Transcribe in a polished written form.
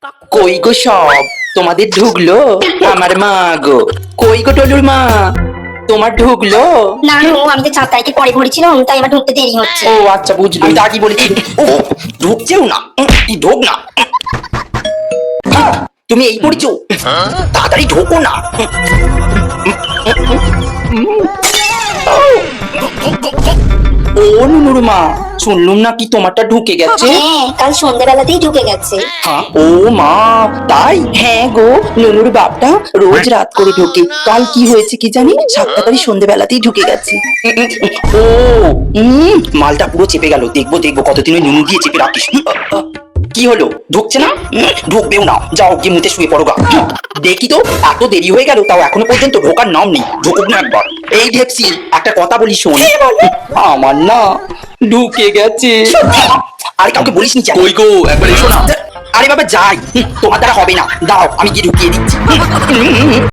কই গো সব তোমাদের ঢুকলো? আমার মা গো, কই গো টলুর মা, তোমার ঢুকলো? না নু, আমি তো 4 তারিখে পরে ভরেছিলাম, তাই আমার ঢুকতে দেরি হচ্ছে। ও আচ্ছা বুঝলো, আমি তো আগেই বলেছি। ও ঢুকছেও না, ঢোক না, তুমি এই পড়ছো, তাড়াতাড়ি ঢোকো না। ও নুনুর মা, শুনলুম নাকি তোমারটা ঢুকে গেছে। হ্যাঁ, কাল সন্ধ্যাবেলাতেই ঢুকে গেছে। ও মা, তাই? হ্যাঁ গো, নুনুর বাপটা রোজ রাত করে ঢোকে। কাল কি হয়েছে কি জানি, 7 তারিখ সন্ধ্যেবেলাতেই ঢুকে গেছে। ও মালটা পুরো চেপে গেল। দেখবো দেখবো কতদিন ওই নুনু দিয়ে চেপে রাখিস। কি হলো, ঢুকছে না? ঢুকবেও না, যাও গিয়ে মুতে শুয়ে পড়ো গা। দেখি তো, এত দেরি হয়ে গেল তাও এখনো পর্যন্ত ঢোকার নাম নেই। ঢুকুক না একবার। এই ঢেপসি, একটা কথা বলি শোন। আমার না ঢুকে গেছে। আরে কাউকে বলিস নি। কই গো, একবার এসো না। আরে বাবা যাই, তোমার দ্বারা হবে না, দাও আমি গিয়ে ঢুকিয়ে দিচ্ছি।